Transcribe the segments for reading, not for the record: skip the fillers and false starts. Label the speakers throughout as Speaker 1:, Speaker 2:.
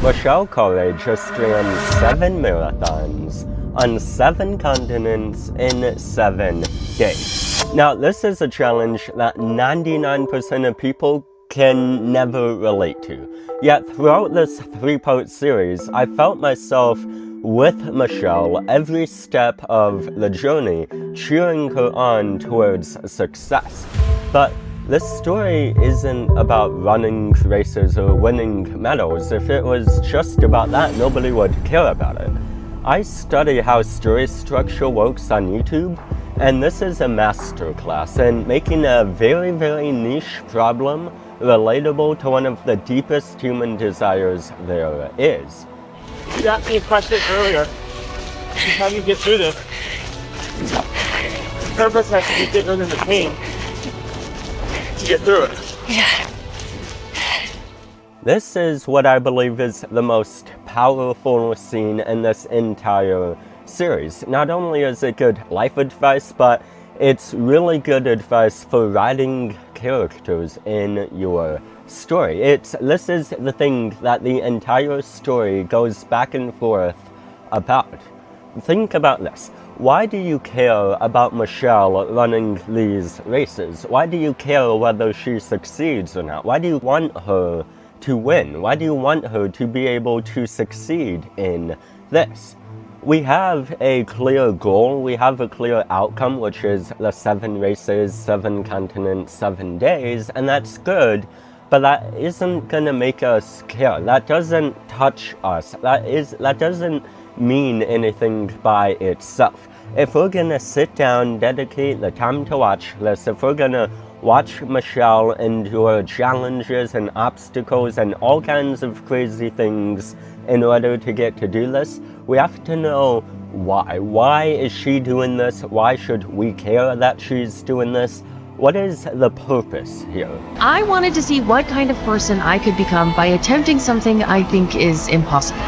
Speaker 1: Michelle Khare just ran 7 marathons on 7 continents in 7 days. Now, this is a challenge that 99% of people can never relate to. Yet throughout this 3-part series, I felt myself with Michelle every step of the journey, cheering her on towards success. But this story isn't about running races or winning medals. If it was just about that, nobody would care about it. I study how story structure works on YouTube, and this is a masterclass in making a very, very niche problem relatable to one of the deepest human desires there is.
Speaker 2: You asked me a question earlier. How do you get through this? The purpose has to be bigger than the pain to get through it.
Speaker 3: Yeah.
Speaker 1: This is what I believe is the most powerful scene in this entire series. Not only is it good life advice, but it's really good advice for writing characters in your story. This is the thing that the entire story goes back and forth about. Think about this. Why do you care about Michelle running these races? Why do you care whether she succeeds or not? Why do you want her to win? Why do you want her to be able to succeed in this? We have a clear goal, we have a clear outcome, which is the 7 races, 7 continents, 7 days, and that's good, but that isn't gonna make us care. That doesn't touch us. That doesn't mean anything by itself. If we're gonna sit down, dedicate the time to watch this, if we're gonna watch Michelle endure challenges and obstacles and all kinds of crazy things in order to get to do this, we have to know why. Why is she doing this? Why should we care that she's doing this? What is the purpose here?
Speaker 3: I wanted to see what kind of person I could become by attempting something I think is impossible.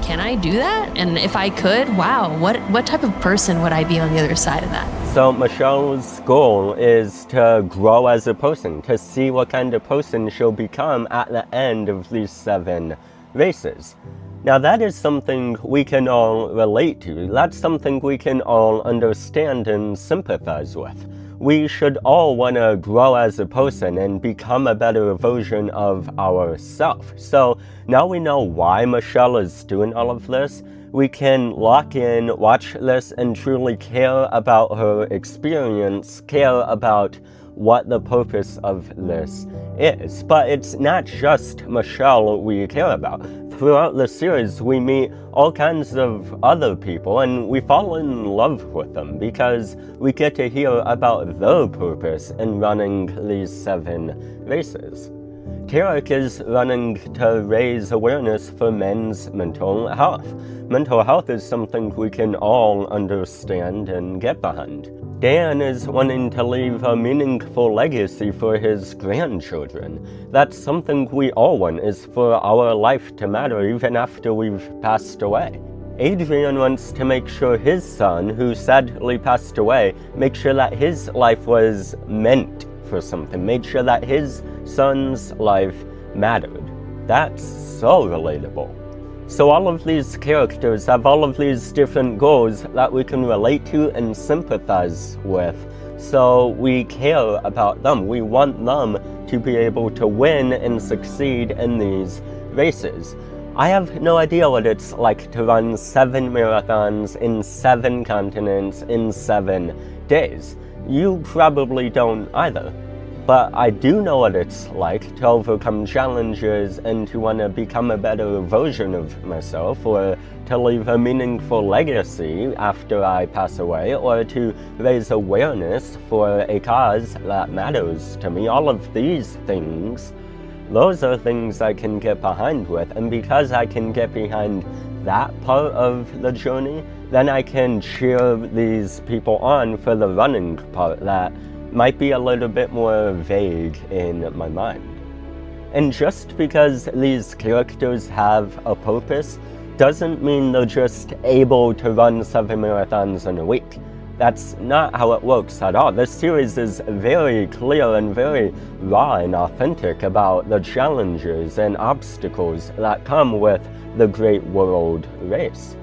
Speaker 3: Can I do that? And if I could, wow, what type of person would I be on the other side of that?
Speaker 1: So Michelle's goal is to grow as a person, to see what kind of person she'll become at the end of these 7 races. Now that is something we can all relate to. That's something we can all understand and sympathize with. We should all want to grow as a person and become a better version of ourselves. So now we know why Michelle is doing all of this. We can lock in, watch this, and truly care about her experience, care about what the purpose of this is. But it's not just Michelle we care about. Throughout the series, we meet all kinds of other people and we fall in love with them because we get to hear about their purpose in running these 7 races. Tarek is running to raise awareness for men's mental health. Mental health is something we can all understand and get behind. Dan is wanting to leave a meaningful legacy for his grandchildren. That's something we all want, is for our life to matter even after we've passed away. Adrian wants to make sure his son, who sadly passed away, make sure that his life was meant for something, made sure that his son's life mattered. That's so relatable. So all of these characters have all of these different goals that we can relate to and sympathize with. So we care about them. We want them to be able to win and succeed in these races. I have no idea what it's like to run 7 marathons in 7 continents in 7 days. You probably don't either. But I do know what it's like to overcome challenges and to want to become a better version of myself, or to leave a meaningful legacy after I pass away, or to raise awareness for a cause that matters to me. All of these things, those are things I can get behind with, and because I can get behind that part of the journey, then I can cheer these people on for the running part that might be a little bit more vague in my mind. And just because these characters have a purpose doesn't mean they're just able to run 7 marathons in a week. That's not how it works at all. This series is very clear and very raw and authentic about the challenges and obstacles that come with the Great World Race.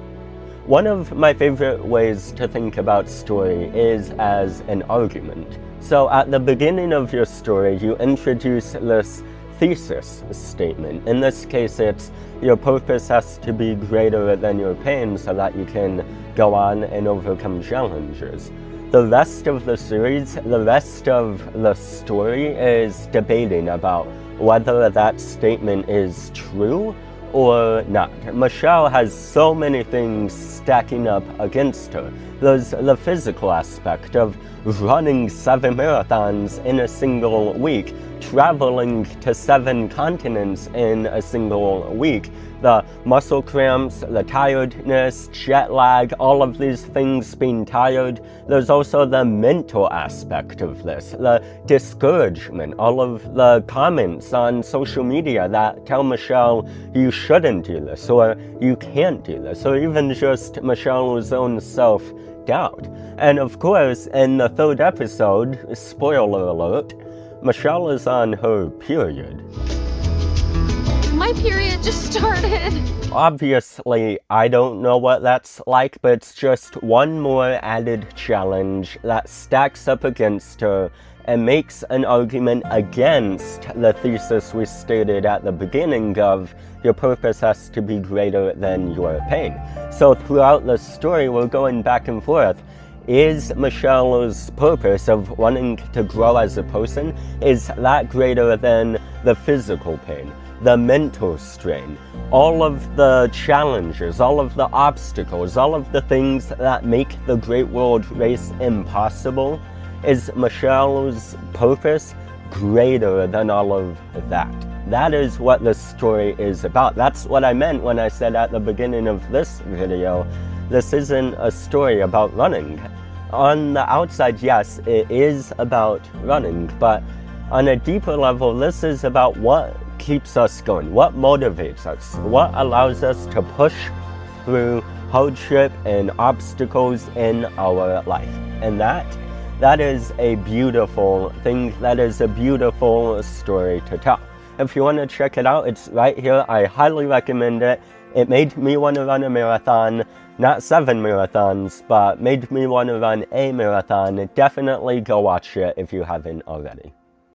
Speaker 1: One of my favorite ways to think about story is as an argument. So at the beginning of your story, you introduce this thesis statement. In this case, it's your purpose has to be greater than your pain so that you can go on and overcome challenges. The rest of the series, the rest of the story is debating about whether that statement is true or not. Michelle has so many things stacking up against her. There's the physical aspect of running 7 marathons in a single week, traveling to 7 continents in a single week, the muscle cramps, the tiredness, jet lag, all of these things being tired. There's also the mental aspect of this, the discouragement, all of the comments on social media that tell Michelle you shouldn't do this, or you can't do this, or even just Michelle's own self-doubt. And of course, in the 3rd episode, spoiler alert, Michelle is on her period.
Speaker 3: My period just started.
Speaker 1: Obviously, I don't know what that's like, but it's just one more added challenge that stacks up against her and makes an argument against the thesis we stated at the beginning of your purpose has to be greater than your pain. So throughout the story, we're going back and forth. Is Michelle's purpose of wanting to grow as a person, is that greater than the physical pain, the mental strain, all of the challenges, all of the obstacles, all of the things that make the Great World Race impossible? Is Michelle's purpose greater than all of that? That is what the story is about. That's what I meant when I said at the beginning of this video, this isn't a story about running. On the outside, yes, it is about running, but on a deeper level, this is about what keeps us going, what motivates us, what allows us to push through hardship and obstacles in our life. And that is a beautiful thing, that is a beautiful story to tell. If you want to check it out, it's right here. I highly recommend it. It made me want to run a marathon, not 7 marathons, but made me want to run a marathon. Definitely go watch it if you haven't already.